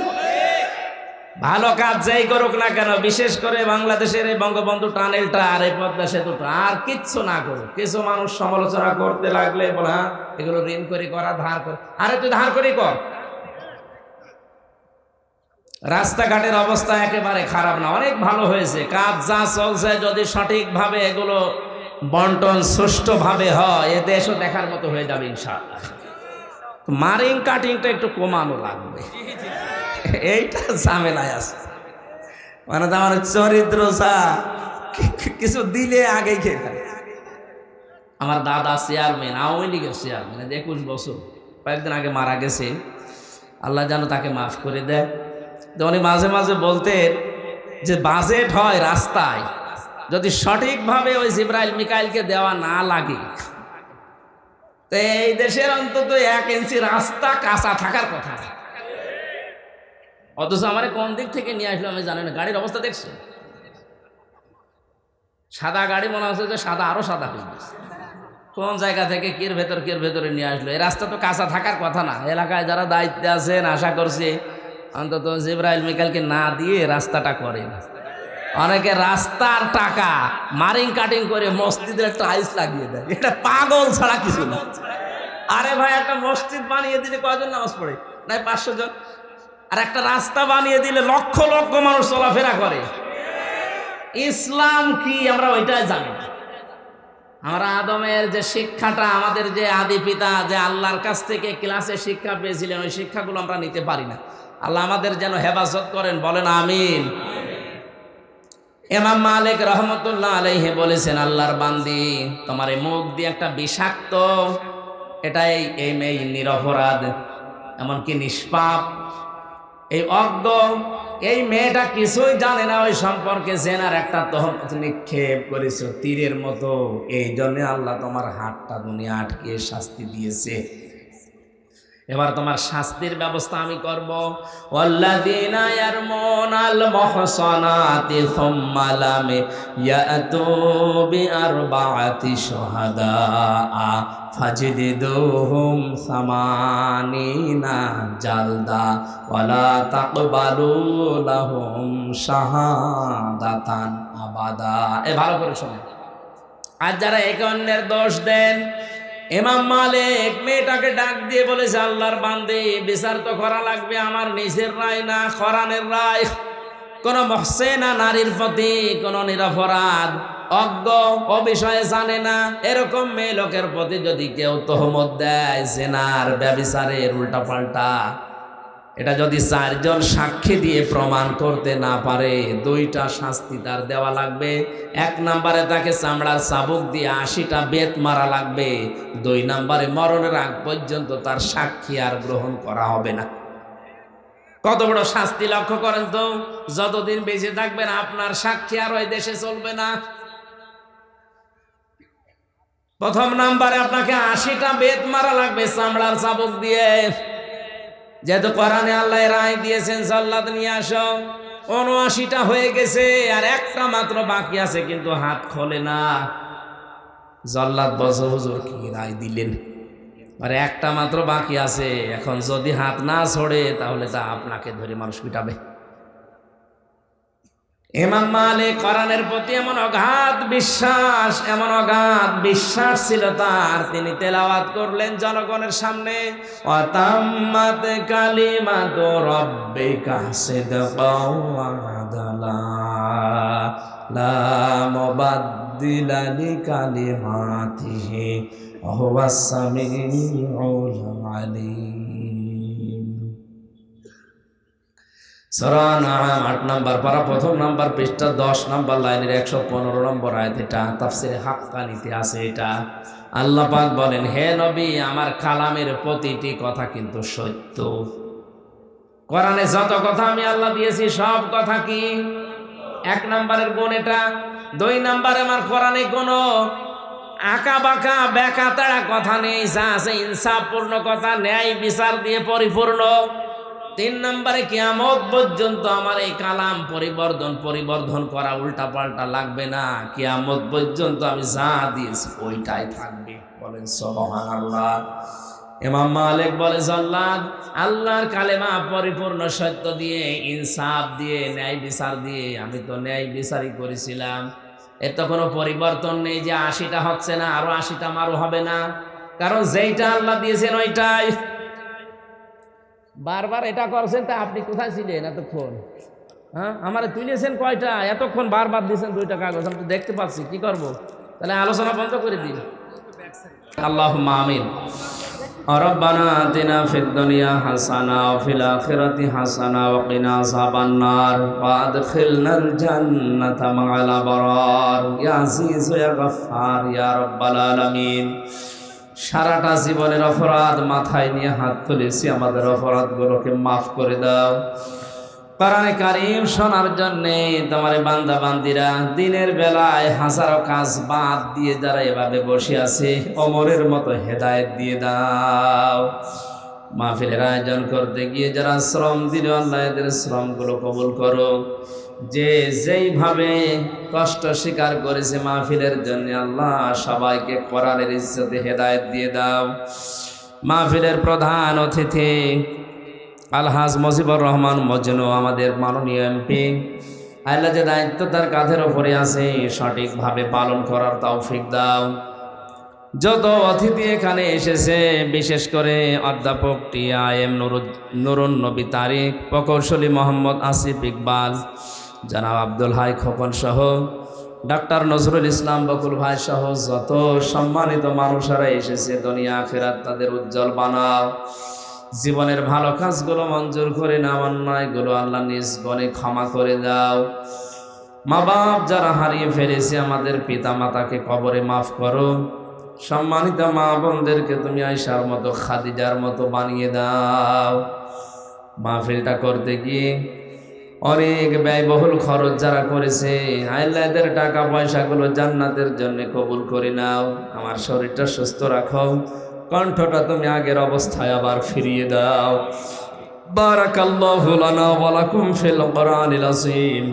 ভালো কাজ যাই করুক না কেন, বিশেষ করে বাংলাদেশের এই বঙ্গবন্ধু টানেলটা আর এই পদ্মা সেতুটা, আর কিচ্ছু না করুক, কিছু মানুষ সমালোচনা করতে লাগলে বলে হ্যাঁ এগুলো ঋণ করে করা, ধার করে, আরে তুই ধার করে কর। রাস্তাঘাটের অবস্থা একেবারে খারাপ না, অনেক ভালো হয়েছে। কাজ যা চলছে যদি সঠিকভাবে এগুলো বন্টন সুষ্ঠুভাবে হয়, এ দেশও দেখার মতো হয়ে যাবে ইনশাআল্লাহ। মারিং কাটিংটা একটু কমানো লাগবে, এইটা ঝামেলায় আছে। মানে আমার চরিত্র কিছু দিলে আগেই খেয়ে ফেলে। আমার দাদা চেয়ারম্যান, আওয়ামী লীগের চেয়ারম্যান, 21 বছর, কয়েকদিন আগে মারা গেছে, আল্লাহ যেন তাকে মাফ করে দেয়। তো উনি মাঝে মাঝে বলতেন যে বাজেট হয় রাস্তায়, যদি সঠিকভাবে ওই জিব্রাইল মিকাইলকে দেওয়া না লাগে, তো এই দেশের অন্তত 1 ইঞ্চি রাস্তা কাঁচা থাকার কথা। অথচ আমার কোন দিক থেকে নিয়ে আসলো আমি জানি না। গাড়ির অবস্থা দেখছি, সাদা গাড়ি মনে হচ্ছে যে সাদা আরো সাদা হয়ে গেছে। কোন জায়গা থেকে কের ভেতরে নিয়ে আসলো? এই রাস্তা তো কাঁচা থাকার কথা না। এলাকায় যারা দায়িত্বে আছেন আশা করছি অন্তত জিব্রাইল মিকাইলকে না দিয়ে রাস্তাটা করে। অনেকে রাস্তার টাকা মারিং কাটিং করে মসজিদের টাইলস লাগিয়ে দেয়, এটা পাগল ছাড়া কিছু না। আরে ভাই, একটা মসজিদ বানিয়ে দিলে কয়জন নামাজ পড়ে? নাই 500 জন। আর একটা রাস্তা বানিয়ে দিলে লক্ষ লক্ষ মানুষ চলাফেরা করে। ইসলাম কি আমরা ওইটাই জানি না। আমরা আদমের যে শিক্ষাটা, আমাদের যে আদি পিতা যে আল্লাহর কাছ থেকে ক্লাসে শিক্ষা পেয়েছিলেন, ওই শিক্ষাগুলো আমরা নিতে পারি না। আল্লাহ আমাদের যেন হেফাজত করেন, বলেন আমিন। ইমাম মালিক রহমতুল্লাহ আলাইহি বলেছেন, আল্লাহর বান্দি, তোমার এই মুখ দিয়ে একটা বিষাক্ত, এটাই এই মেয়ে নিরপরাধ, এমনকি নিষ্পাপ, এই অজ্ঞ, এই মেয়েটা কিছুই জানে না ওই সম্পর্কে, জেনার একটা তহমত নিক্ষেপ করেছে তীরের মতো। এই জন্য আল্লাহ তোমার হাতটা দুনিয়া আটকে শাস্তি দিয়েছে। এবার তোমার শাস্তির ব্যবস্থা আমি করব। ওয়াল্লাযীনা ইয়ারমুনাল মুহসানাতি সুম্মা লাম ইয়াতু বিআরবাআতি শুহাদা ফাজলিদুহুম 80 জালদা ওয়ালা তাকবালু লাহুম শাহাদাতান আবাদা। ভালো করে শোনেন। আর যারা একে অন্যের দোষ দেন, ইমাম মালিক মেয়েটাকে ডাক দিয়ে বলেছে, আল্লাহর বান্দে, বিচার তো করা লাগবে আমার নিজের রায় না, কোরআনের রায়। কোন মহসেনা নারীর প্রতি কোন নিরপরাধ অজ্ঞ ও বিষয়ে জানে না এরকম মেয়ে লোকের প্রতি যদি কেউ তহমত দেয় জেনার ব্যভিচারের উল্টা পাল্টা, এটা যদি 4 জন সাক্ষী দিয়ে প্রমাণ করতে না পারে, 2টা শাস্তি তার দেওয়া লাগবে। 1 নম্বরে তাকে চামড়ার চাবুক দিয়ে 80টা বেত মারা লাগবে। 2 নম্বরে মরণের আগ পর্যন্ত তার সাক্ষী আর গ্রহণ করা হবে না। কত বড় শাস্তি লক্ষ্য করেন তো। যতদিন বেঁচে থাকবেন আপনার সাক্ষী আর ওই দেশে চলবে না। প্রথম নাম্বারে আপনাকে 80টা বেত মারা লাগবে চামড়ার চাবুক দিয়ে। যেহেতু কোরআনে আল্লাহ রায় দিয়েছেন জল্লাদ নিয়ে আসো, 79টা হয়ে গেছে আর একটা মাত্র বাকি আছে, কিন্তু হাত খোলে না। জল্লাদ বলছে, হুজুর কি রায় দিলেন? আর একটা মাত্র বাকি আছে, এখন যদি হাত না ছড়ে তাহলে তা আপনাকে ধরে মানুষ পিটাবে। ইমাম মালিক কোরআনের প্রতি এমন অগাধ বিশ্বাস ছিল তার, তিনি তেলাওয়াত করলেন জনগণের সামনে, ওয়াতাম্মাত কালিমাতু রাব্বিকা সিদকাও ওয়া আদলা লা মুবাদদিলা লিকালিমাতিহি ওয়া হুয়াস সামিউল আলিম। সূরা আনআম 8 নম্বর পারা, প্রথম নাম্বার পৃষ্ঠা 10 নম্বর লাইনের 115 নম্বর আয়াত। এটা তাফসীরে হাক্কানিতে আছে। এটা আল্লাহ পাক বলেন, হে নবী, আমার কালামের প্রতিটি কথা কিন্তু সত্য। কোরআনে যত কথা আমি আল্লাহ দিয়েছি সব কথা কি? 1 নম্বরের গুণ এটা। 2 নম্বরে আমার কোরআনে কোনো আঁকা বাঁকা বেকা তাড়া কথা নেই, যা আছে ইনসাফপূর্ণ কথা, ন্যায় বিচার দিয়ে পরিপূর্ণ। 3 নম্বরে কিয়ামত পর্যন্ত আমার এই কালাম পরিবর্ধন করা উল্টা পাল্টা লাগবে না। কিয়ামত পর্যন্ত আমি যা দিয়েছি ওইটাই থাকবে। বলেন সুবহানাল্লাহ। ইমাম মালিক বলে, জল্লাদ আল্লাহর কালেমা পরিপূর্ণ সত্য দিয়ে, ইনসাফ দিয়ে, ন্যায় বিচার দিয়ে, আমি তো ন্যায় বিচারই করেছিলাম। এর তো কোনো পরিবর্তন নেই যে 80টা হচ্ছে না, আরো 80টা মারো হবে না, কারণ যেইটা আল্লাহ দিয়েছেন ওইটাই। বারবার এটা করছেন, তা আপনি কোথায় ছিলেন এতক্ষণ? হ্যাঁ, আমারে তুলেছেন কয়টা? এতক্ষণ বারবার দিয়েছেন 2টা কাগজ, আমি তো দেখতে পাচ্ছি। কি করব? তাহলে আলোচনা বন্ধ করে দিন। আল্লাহুম্মা আমিন। রব্বানা আতিনা ফিদ দুনিয়া হাসানা ওয়া ফিল আখিরাতি হাসানা ওয়া কিনা আযাবান নার ওয়া আদখিলনাল জান্নাতা মা'আল আবরার ইয়া আজিজ ইয়া গফফার ইয়া রাব্বাল আলামিন। সারাটা জীবনের অপরাধ মাথায় নিয়ে হাত তুলেছি, আমাদের অপরাধগুলোকে মাফ করে দাও। কোরআনে কারীম শোনার জন্যে তোমার বান্দা বান্দিরা দিনের বেলায় হাজারো কাজ বাদ দিয়ে যারা এভাবে বসে আছে, ওমরের মতো হেদায়েত দিয়ে দাও। মাহফিলের আয়োজন করতে গিয়ে যারা শ্রম দিল, আল্লাহ এদের শ্রমগুলো কবুল করো। যে যেইভাবে কষ্ট স্বীকার করেছে মাহফিলের জন্য, আল্লাহ সবাইকে কোরআনের ইজ্জতে হেদায়েত দিয়ে দাও। মাহফিলের প্রধান অতিথি আলহাজ মুজিবুর রহমান মজনু, আমাদের মাননীয় এমপি, আল্লাহ যে দায়িত্ব তার কাঁধের ওপরে আছে সঠিকভাবে পালন করার তৌফিক দাও। যত অতিথি এখানে এসেছে, বিশেষ করে অধ্যাপক টিআইএম নুরুন নবী তারিক, প্রকৌশলী মোহাম্মদ আসিফ ইকবাল, জনাব আব্দুল হাই খোকন সহ ডাক্তার নজরুল ইসলাম বকুল ভাই সহ যত সম্মানিত মানুষেরা এসেছে, দুনিয়া আখিরাত তাদের উজ্জ্বল বানাও। জীবনের ভালো কাজগুলো মঞ্জুর করে নাও, অন্যায়গুলো আল্লাহ নিজ গণে ক্ষমা করে দাও। মা বাপ যারা হারিয়ে ফেলেছে, আমাদের পিতা মাতাকে কবরে মাফ করো। সম্মানিত মা বোনদেরকে তুমি আয়েশার মতো, খাদিজার মতো বানিয়ে দাও। মাহফিলটা করতে গিয়ে অনেক ব্যয়বহুল খরচ যারা করেছে, আল্লাহ এদের টাকা পয়সাগুলো জান্নাতের জন্য কবুল করে নাও। আমার শরীরটা সুস্থ রাখো, কণ্ঠটা তুমি আগের অবস্থায় আবার ফিরিয়ে দাও। বারাকাল্লাহু লানা ওয়া লাকুম ফিল কোরআনিল আযীম।